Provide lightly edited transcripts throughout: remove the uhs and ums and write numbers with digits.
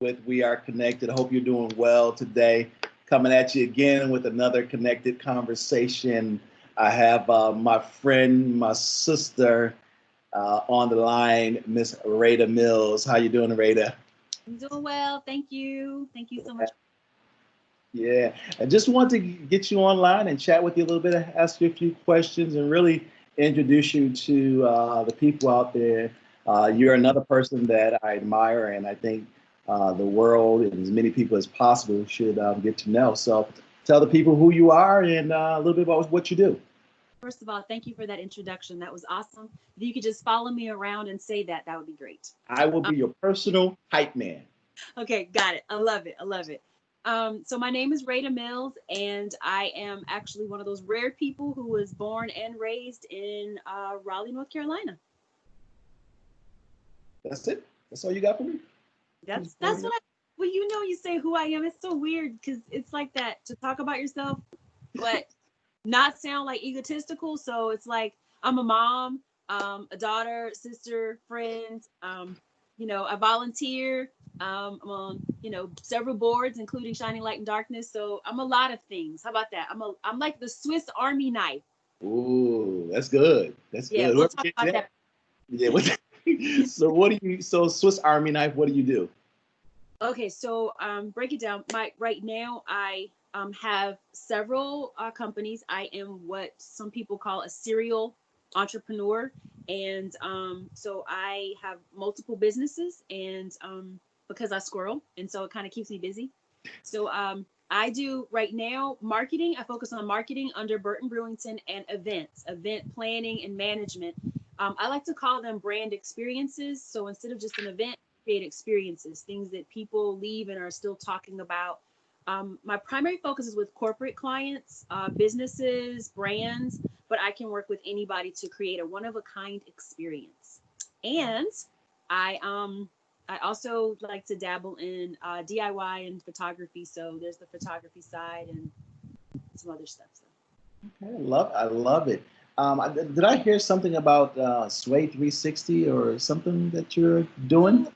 with We Are Connected. I hope you're doing well today. Coming at you again with another connected conversation. I have my friend, my sister on the line, Miss Rada Mills. How you doing, Rada? I'm doing well. Thank you. Thank you so much. Yeah, I just want to get you online and chat with you a little bit, ask you a few questions, and really introduce you to the people out there. You're another person that I admire, and I think the world and as many people as possible should get to know. So tell the people who you are and a little bit about what you do. First of all, thank you for that introduction. That was awesome. If you could just follow me around and say that, that would be great. I will be your personal hype man. Okay, got it. I love it. I love it. So my name is Rada Mills, and I am actually one of those rare people who was born and raised in Raleigh, North Carolina. That's it. That's all you got for me. That's what I. Well, you say who I am. It's so weird because it's like that to talk about yourself, but not sound like egotistical. So it's like I'm a mom, a daughter, sister, friend. I volunteer. I'm on, several boards, including Shining Light and Darkness. So I'm a lot of things. How about that? I'm like the Swiss Army knife. Ooh, that's good. That's Yeah, good. we'll talk about that. Yeah. So what do you? So Swiss Army knife. What do you do? Okay, so break it down. Right now I have several companies. I am what some people call a serial entrepreneur, and so I have multiple businesses, and because I squirrel, and so it kind of keeps me busy. So I do right now marketing. I focus on marketing under Burton Brewington and event planning and management. I like to call them brand experiences. So instead of just an event, create experiences, things that people leave and are still talking about. My primary focus is with corporate clients, businesses, brands, but I can work with anybody to create a one-of-a-kind experience. And I also like to dabble in DIY and photography. So there's the photography side and some other stuff. So. Okay, I love it. Did I hear something about Sway 360 or something that you're doing?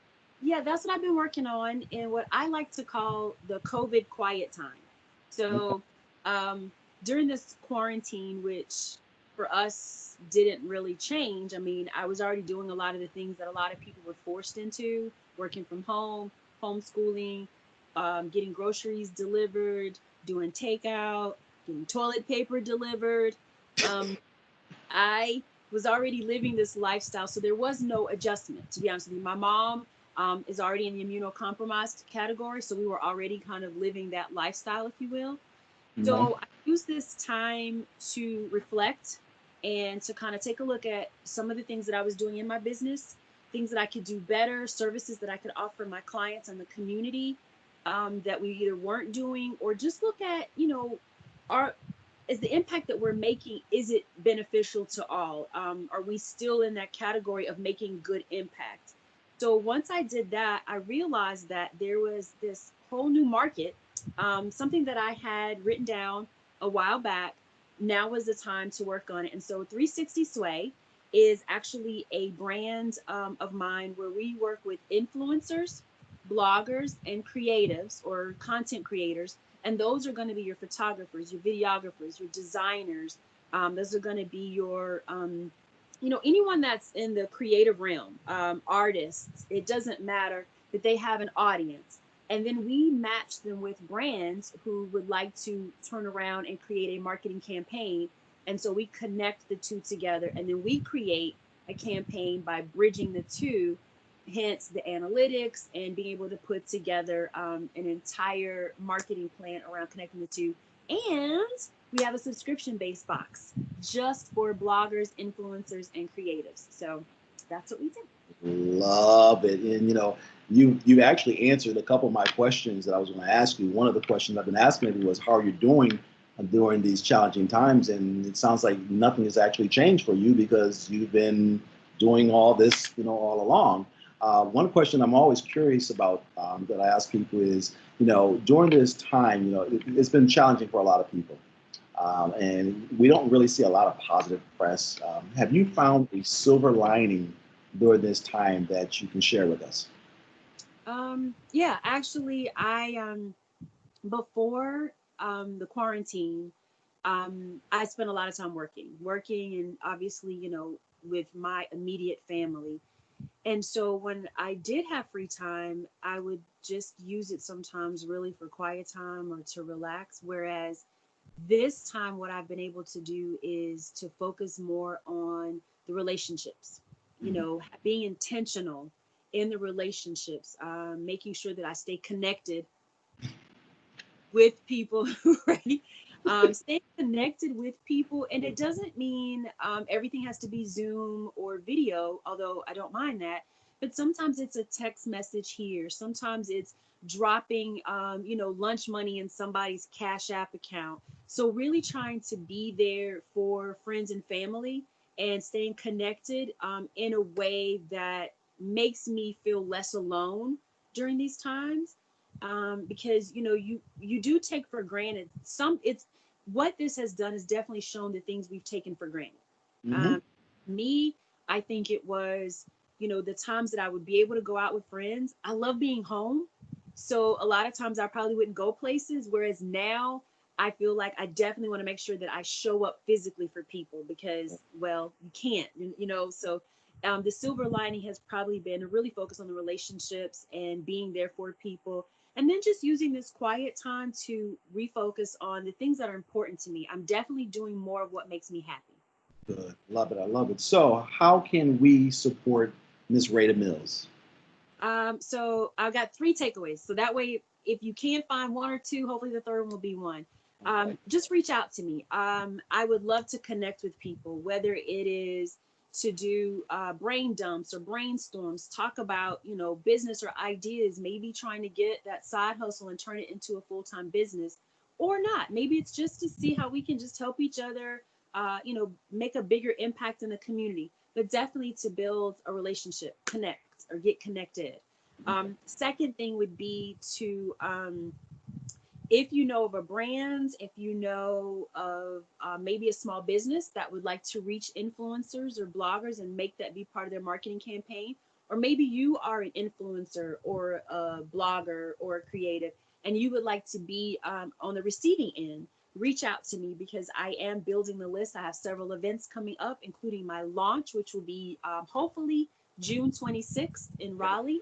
Yeah, that's what I've been working on in what I like to call the COVID quiet time. So during this quarantine, which for us didn't really change, I mean, I was already doing a lot of the things that a lot of people were forced into, working from home, homeschooling, getting groceries delivered, doing takeout, getting toilet paper delivered. Um, I was already living this lifestyle, so there was no adjustment, to be honest with you. My mom is already in the immunocompromised category, so we were already kind of living that lifestyle, if you will. So I use this time to reflect and to kind of take a look at some of the things that I was doing in my business, things that I could do better, services that I could offer my clients and the community that we either weren't doing, or just look at, our is the impact that we're making, is it beneficial to all? Are we still in that category of making good impact? So once I did that, I realized that there was this whole new market, something that I had written down a while back. Now was the time to work on it. And so 360 Sway is actually a brand of mine where we work with influencers, bloggers, and creatives or content creators. And those are going to be your photographers, your videographers, your designers. Those are going to be your anyone that's in the creative realm, artists. It doesn't matter that they have an audience. And then we match them with brands who would like to turn around and create a marketing campaign. And so we connect the two together, and then we create a campaign by bridging the two, hence the analytics and being able to put together an entire marketing plan around connecting the two. And we have a subscription-based box just for bloggers, influencers, and creatives. So that's what we do. Love it. And you actually answered a couple of my questions that I was going to ask you. One of the questions I've been asking maybe was how are you doing during these challenging times? And it sounds like nothing has actually changed for you because you've been doing all this, all along. One question I'm always curious about that I ask people is, during this time, it's been challenging for a lot of people. And we don't really see a lot of positive press. Have you found a silver lining during this time that you can share with us? Yeah, actually, before the quarantine, I spent a lot of time working, and obviously, with my immediate family. And so when I did have free time, I would just use it sometimes really for quiet time or to relax. Whereas this time, what I've been able to do is to focus more on the relationships, Mhm. being intentional in the relationships, making sure that I stay connected with people, right? Staying connected with people. And it doesn't mean everything has to be Zoom or video, although I don't mind that. But sometimes it's a text message here. Sometimes it's dropping, lunch money in somebody's Cash App account. So really trying to be there for friends and family and staying connected in a way that makes me feel less alone during these times, because you do take for granted some. It's what this has done is definitely shown the things we've taken for granted. Mhm. um, Me, I think it was, the times that I would be able to go out with friends. I love being home, so a lot of times I probably wouldn't go places, whereas now I feel like I definitely want to make sure that I show up physically for people because, well, you can't, so the silver lining has probably been to really focus on the relationships and being there for people, and then just using this quiet time to refocus on the things that are important to me. I'm definitely doing more of what makes me happy. Good. Love it. I love it. So, how can we support Miss Rada Mills? So I've got three takeaways. So that way, if you can't find one or two, hopefully the third one will be one. Okay. Just reach out to me. I would love to connect with people, whether it is to do brain dumps or brainstorms, talk about, business or ideas, maybe trying to get that side hustle and turn it into a full-time business, or not. Maybe it's just to see how we can just help each other, make a bigger impact in the community, but definitely to build a relationship, connect or get connected. Okay. Second thing would be to, if you know of a brand, if you know of maybe a small business that would like to reach influencers or bloggers and make that be part of their marketing campaign, or maybe you are an influencer or a blogger or a creative and you would like to be on the receiving end, reach out to me because I am building the list. I have several events coming up, including my launch, which will be hopefully June 26th in Raleigh.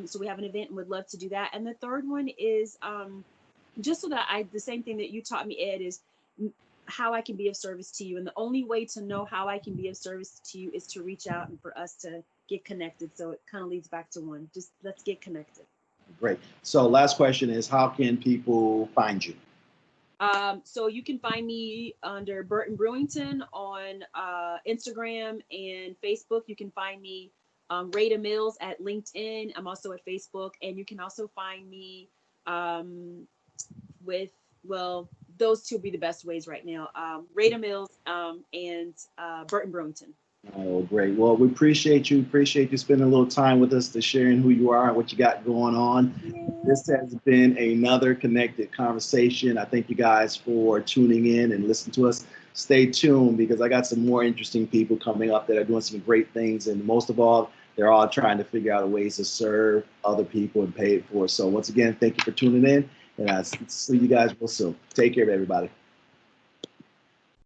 So we have an event and would love to do that. And the third one is just so that the same thing that you taught me, Ed, is how I can be of service to you. And the only way to know how I can be of service to you is to reach out and for us to get connected. So it kind of leads back to one. Just let's get connected. Great. So, last question is, how can people find you? So you can find me under Burton Brewington on Instagram and Facebook. You can find me Rada Mills at LinkedIn. I'm also at Facebook, and you can also find me um, with, well, those two will be the best ways right now. Rada Mills and Burton Brewington. Oh, great. Well, we appreciate you. Appreciate you spending a little time with us to sharing who you are and what you got going on. Yeah. This has been another connected conversation. I thank you guys for tuning in and listening to us. Stay tuned because I got some more interesting people coming up that are doing some great things. And most of all, they're all trying to figure out ways to serve other people and pay it for. So once again, thank you for tuning in. And I'll see you guys real soon. Take care, everybody.